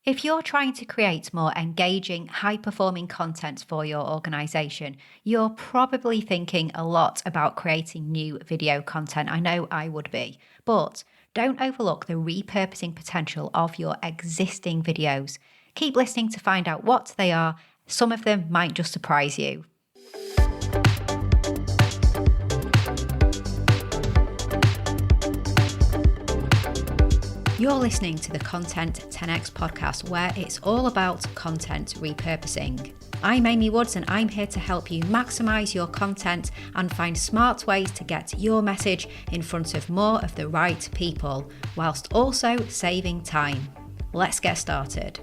If you're trying to create more engaging, high-performing content for your organization, you're probably thinking a lot about creating new video content. I know I would be, but don't overlook the repurposing potential of your existing videos. Keep listening to find out what they are. Some of them might just surprise you. You're listening to the Content 10x podcast, where it's all about content repurposing. I'm Amy Woods, and I'm here to help you maximize your content and find smart ways to get your message in front of more of the right people, whilst also saving time. Let's get started.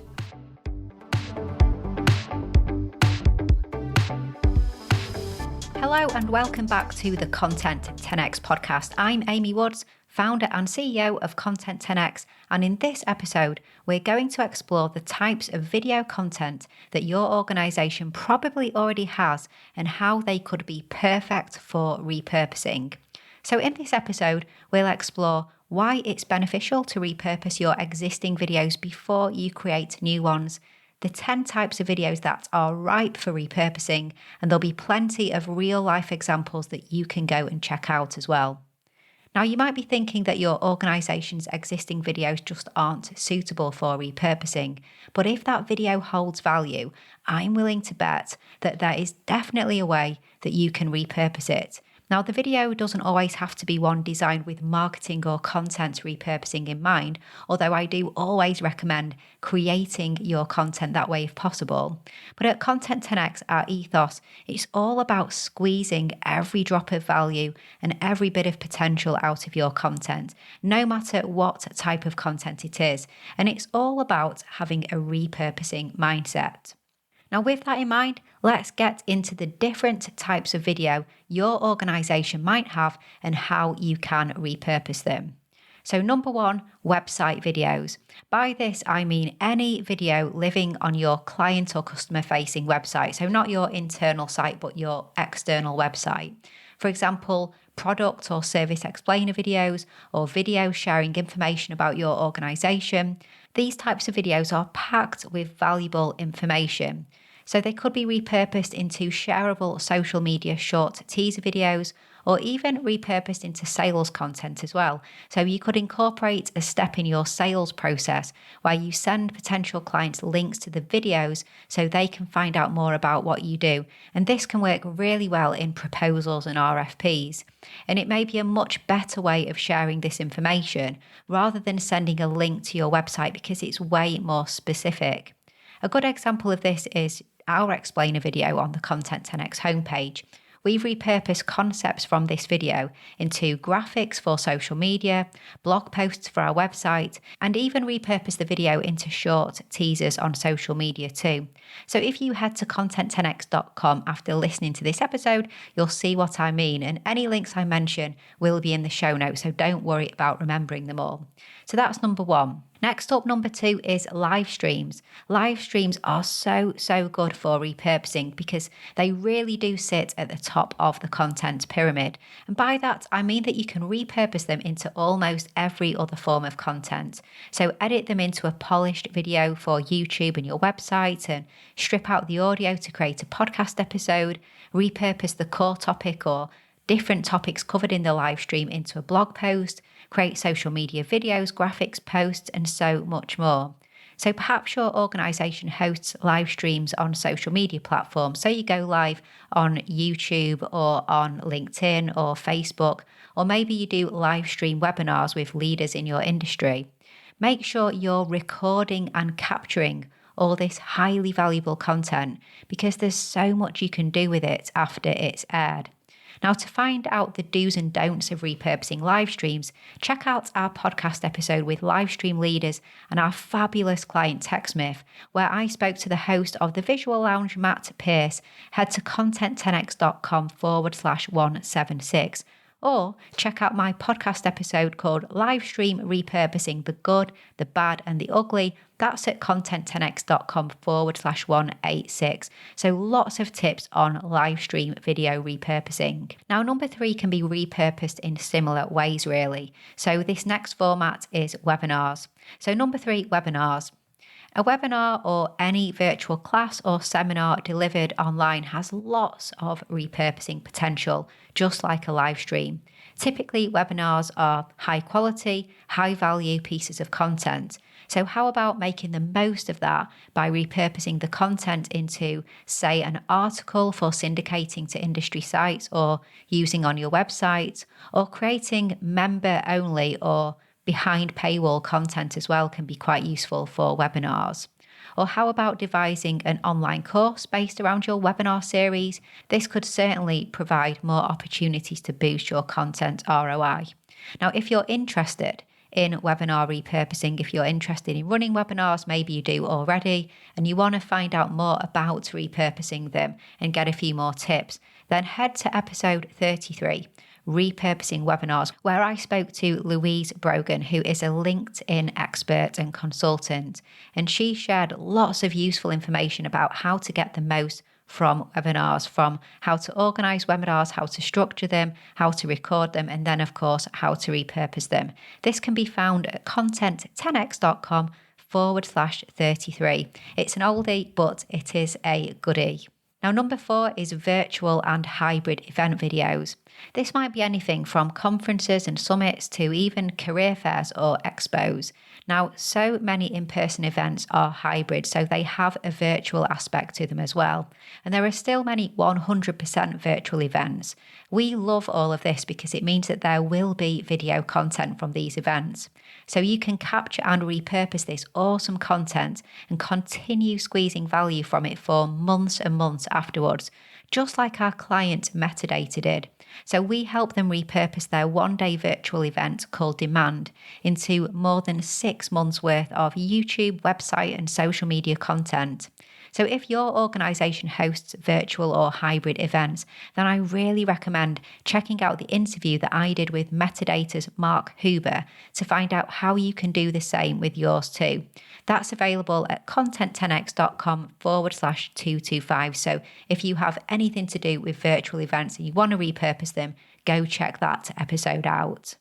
Hello and welcome back to the Content 10x podcast. I'm Amy Woods, founder and CEO of Content 10x, and in this episode, we're going to explore the types of video content that your organization probably already has and how they could be perfect for repurposing. So in this episode, we'll explore why it's beneficial to repurpose your existing videos before you create new ones, the 10 types of videos that are ripe for repurposing, and there'll be plenty of real-life examples that you can go and check out as well. Now, you might be thinking that your organization's existing videos just aren't suitable for repurposing, but if that video holds value, I'm willing to bet that there is definitely a way that you can repurpose it. Now, the video doesn't always have to be one designed with marketing or content repurposing in mind, although I do always recommend creating your content that way if possible. But at Content 10x, our ethos, it's all about squeezing every drop of value and every bit of potential out of your content, no matter what type of content it is. And it's all about having a repurposing mindset. Now, with that in mind, let's get into the different types of video your organization might have and how you can repurpose them. So number one, website videos. By this, I mean any video living on your client or customer facing website. So not your internal site, but your external website. For example, product or service explainer videos or videos sharing information about your organization. These types of videos are packed with valuable information. So they could be repurposed into shareable social media short teaser videos, or even repurposed into sales content as well. So you could incorporate a step in your sales process where you send potential clients links to the videos so they can find out more about what you do. And this can work really well in proposals and RFPs. And it may be a much better way of sharing this information rather than sending a link to your website, because it's way more specific. A good example of this is our explainer video on the Content 10x homepage. We've repurposed concepts from this video into graphics for social media, blog posts for our website, and even repurposed the video into short teasers on social media too. So if you head to content10x.com after listening to this episode, you'll see what I mean, and any links I mention will be in the show notes, so don't worry about remembering them all. So that's number one. Next up, number two is live streams. Live streams are so good for repurposing because they really do sit at the top of the content pyramid. And by that, I mean that you can repurpose them into almost every other form of content. So edit them into a polished video for YouTube and your website, and strip out the audio to create a podcast episode, repurpose the core topic or different topics covered in the live stream into a blog post, create social media videos, graphics, posts, and so much more. So perhaps your organization hosts live streams on social media platforms. So you go live on YouTube or on LinkedIn or Facebook, or maybe you do live stream webinars with leaders in your industry. Make sure you're recording and capturing all this highly valuable content, because there's so much you can do with it after it's aired. Now, to find out the do's and don'ts of repurposing live streams, check out our podcast episode with live stream leaders and our fabulous client TechSmith, where I spoke to the host of the Visual Lounge, Matt Pierce. Head to content10x.com/176. Or check out my podcast episode called Livestream Repurposing the Good, the Bad and the Ugly. That's at content10x.com/186. So lots of tips on live stream video repurposing. Now, number 3 can be repurposed in similar ways, really. So this next format is webinars. So number 3, webinars. A webinar or any virtual class or seminar delivered online has lots of repurposing potential, just like a live stream. Typically, webinars are high quality, high value pieces of content. So how about making the most of that by repurposing the content into, say, an article for syndicating to industry sites or using on your website, or creating member only or behind paywall content as well can be quite useful for webinars. Or how about devising an online course based around your webinar series? This could certainly provide more opportunities to boost your content ROI. Now, if you're interested in webinar repurposing, if you're interested in running webinars, maybe you do already, and you want to find out more about repurposing them and get a few more tips, then head to episode 33. Repurposing webinars, where I spoke to Louise Brogan, who is a LinkedIn expert and consultant, and she shared lots of useful information about how to get the most from webinars, from how to organize webinars, how to structure them, how to record them, and then of course how to repurpose them. This can be found at content10x.com/33. It's an oldie, but it is a goodie. Now, number 4 is virtual and hybrid event videos. This might be anything from conferences and summits to even career fairs or expos. Now, so many in-person events are hybrid, so they have a virtual aspect to them as well. And there are still many 100% virtual events. We love all of this because it means that there will be video content from these events. So you can capture and repurpose this awesome content and continue squeezing value from it for months and months afterwards, just like our client Metadata did. So we help them repurpose their one-day virtual event called Demand into more than 6 months worth of YouTube, website and social media content. So if your organisation hosts virtual or hybrid events, then I really recommend checking out the interview that I did with Metadata's Mark Huber to find out how you can do the same with yours too. That's available at content10x.com/225. So if you have anything to do with virtual events and you want to repurpose them, go check that episode out.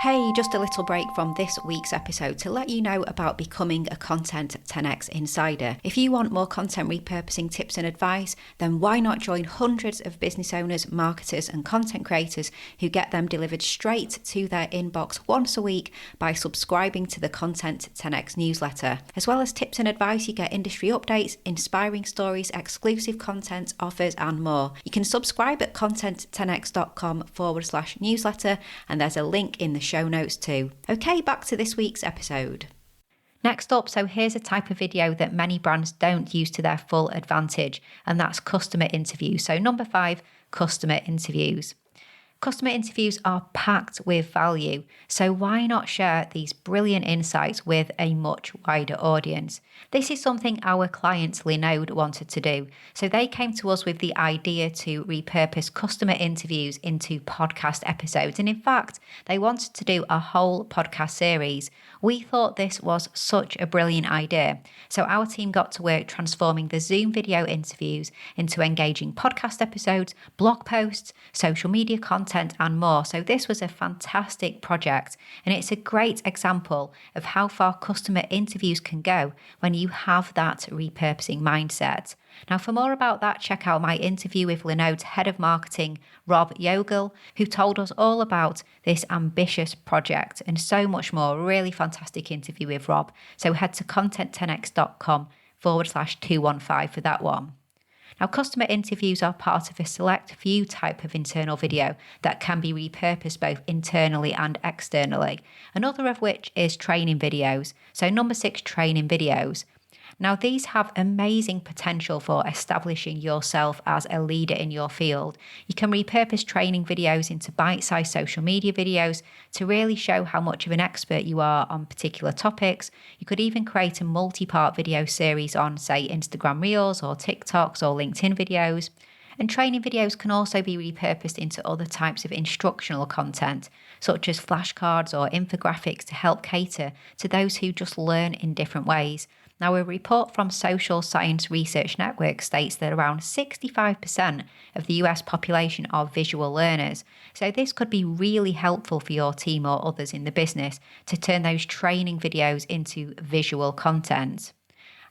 Hey, just a little break from this week's episode to let you know about becoming a Content 10x Insider. If you want more content repurposing tips and advice, then why not join hundreds of business owners, marketers and content creators who get them delivered straight to their inbox once a week by subscribing to the Content 10x newsletter. As well as tips and advice, you get industry updates, inspiring stories, exclusive content, offers and more. You can subscribe at content10x.com/newsletter and there's a link in the show notes too. Okay, back to this week's episode. Next up, so here's a type of video that many brands don't use to their full advantage, and that's customer interviews. So number 5, customer interviews. Customer interviews are packed with value, so why not share these brilliant insights with a much wider audience? This is something our client Linode wanted to do, so they came to us with the idea to repurpose customer interviews into podcast episodes, and in fact, they wanted to do a whole podcast series. We thought this was such a brilliant idea, so our team got to work transforming the Zoom video interviews into engaging podcast episodes, blog posts, social media content, and more. So this was a fantastic project, and it's a great example of how far customer interviews can go when you have that repurposing mindset. Now, for more about that, check out my interview with Linode's head of marketing, Rob Yogel, who told us all about this ambitious project and so much more. Really fantastic interview with Rob. So head to content10x.com/215 for that one. Now, customer interviews are part of a select few type of internal video that can be repurposed both internally and externally, another of which is training videos. So number 6, training videos. Now, these have amazing potential for establishing yourself as a leader in your field. You can repurpose training videos into bite-sized social media videos to really show how much of an expert you are on particular topics. You could even create a multi-part video series on, say, Instagram Reels or TikToks or LinkedIn videos. And training videos can also be repurposed into other types of instructional content, such as flashcards or infographics to help cater to those who just learn in different ways. Now, a report from Social Science Research Network states that around 65% of the US population are visual learners. So this could be really helpful for your team or others in the business to turn those training videos into visual content.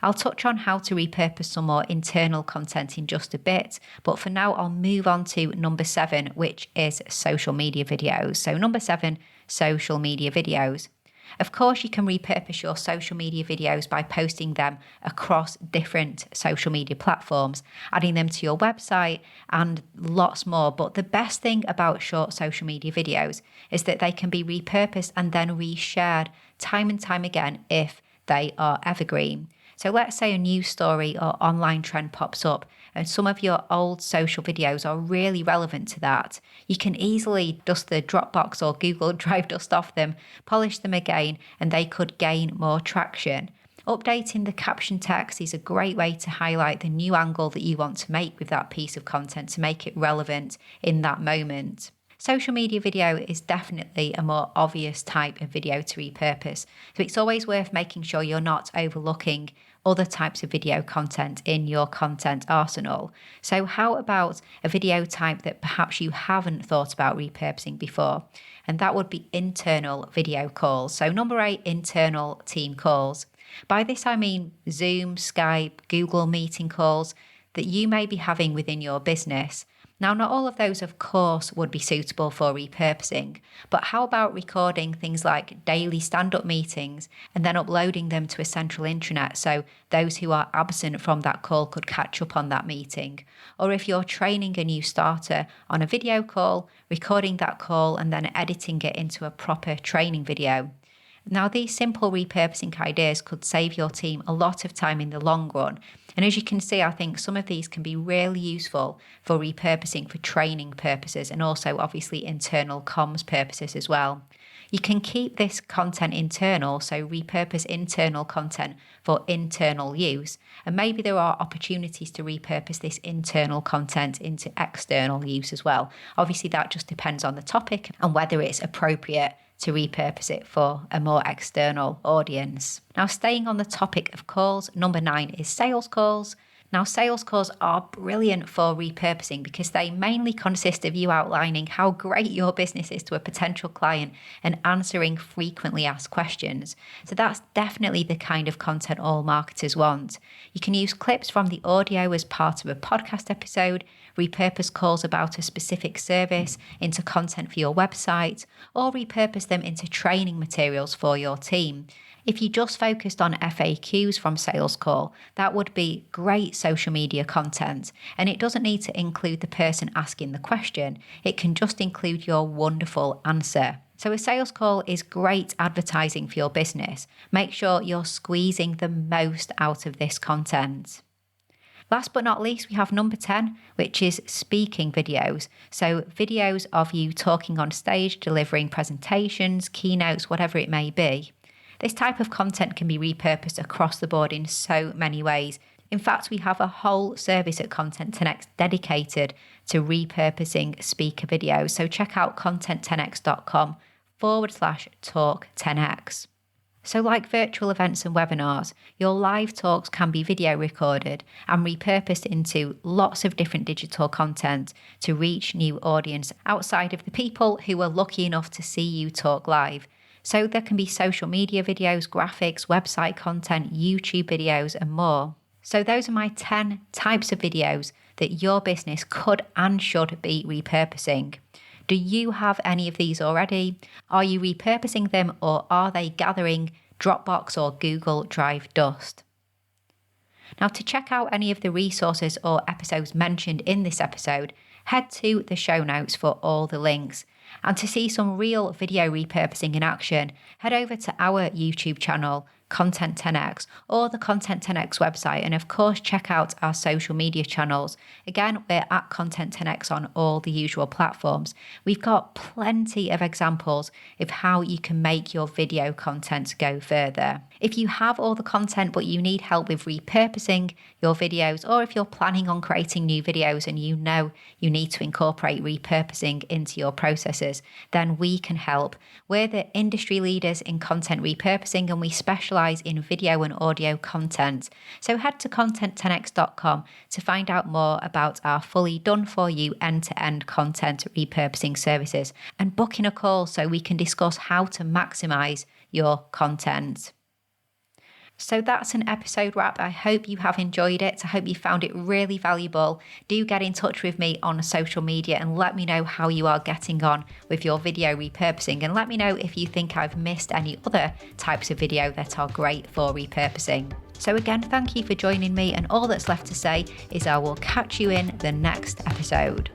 I'll touch on how to repurpose some more internal content in just a bit, but for now I'll move on to number 7, which is social media videos. So number 7, social media videos. Of course, you can repurpose your social media videos by posting them across different social media platforms, adding them to your website and lots more. But the best thing about short social media videos is that they can be repurposed and then reshared time and time again if they are evergreen. So let's say a news story or online trend pops up and some of your old social videos are really relevant to that. You can easily dust the Dropbox or Google Drive dust off them, polish them again, and they could gain more traction. Updating the caption text is a great way to highlight the new angle that you want to make with that piece of content to make it relevant in that moment. Social media video is definitely a more obvious type of video to repurpose, so it's always worth making sure you're not overlooking other types of video content in your content arsenal. So how about a video type that perhaps you haven't thought about repurposing before? And that would be internal video calls. So number 8, internal team calls. By this I mean Zoom, Skype, Google Meeting calls that you may be having within your business. Now, not all of those, of course, would be suitable for repurposing, but how about recording things like daily stand-up meetings and then uploading them to a central intranet so those who are absent from that call could catch up on that meeting? Or if you're training a new starter on a video call, recording that call and then editing it into a proper training video. Now, these simple repurposing ideas could save your team a lot of time in the long run. And as you can see, I think some of these can be really useful for repurposing for training purposes and also obviously internal comms purposes as well. You can keep this content internal, so repurpose internal content for internal use. And maybe there are opportunities to repurpose this internal content into external use as well. Obviously, that just depends on the topic and whether it's appropriate to repurpose it for a more external audience. Now, staying on the topic of calls, number 9 is sales calls. Now, sales calls are brilliant for repurposing because they mainly consist of you outlining how great your business is to a potential client and answering frequently asked questions. So that's definitely the kind of content all marketers want. You can use clips from the audio as part of a podcast episode, repurpose calls about a specific service into content for your website, or repurpose them into training materials for your team. If you just focused on FAQs from sales call, that would be great social media content. And it doesn't need to include the person asking the question. It can just include your wonderful answer. So a sales call is great advertising for your business. Make sure you're squeezing the most out of this content. Last but not least, we have number 10, which is speaking videos. So videos of you talking on stage, delivering presentations, keynotes, whatever it may be. This type of content can be repurposed across the board in so many ways. In fact, we have a whole service at Content 10x dedicated to repurposing speaker videos. So check out content10x.com/talk10x. So like virtual events and webinars, your live talks can be video recorded and repurposed into lots of different digital content to reach new audience outside of the people who are lucky enough to see you talk live. So there can be social media videos, graphics, website content, YouTube videos, and more. So those are my 10 types of videos that your business could and should be repurposing. Do you have any of these already? Are you repurposing them, or are they gathering Dropbox or Google Drive dust? Now, to check out any of the resources or episodes mentioned in this episode, head to the show notes for all the links. And to see some real video repurposing in action, head over to our YouTube channel, Content 10x, or the Content 10x website, and of course check out our social media channels. Again, we're at Content 10x on all the usual platforms. We've got plenty of examples of how you can make your video content go further. If you have all the content but you need help with repurposing your videos, or if you're planning on creating new videos and you know you need to incorporate repurposing into your processes, then we can help. We're the industry leaders in content repurposing, and we specialize specialise in video and audio content. So head to content10x.com to find out more about our fully done-for-you end-to-end content repurposing services and book in a call so we can discuss how to maximise your content. So that's an episode wrap. I hope you have enjoyed it. I hope you found it really valuable. Do get in touch with me on social media and let me know how you are getting on with your video repurposing, and let me know if you think I've missed any other types of video that are great for repurposing. So again, thank you for joining me, and all that's left to say is I will catch you in the next episode.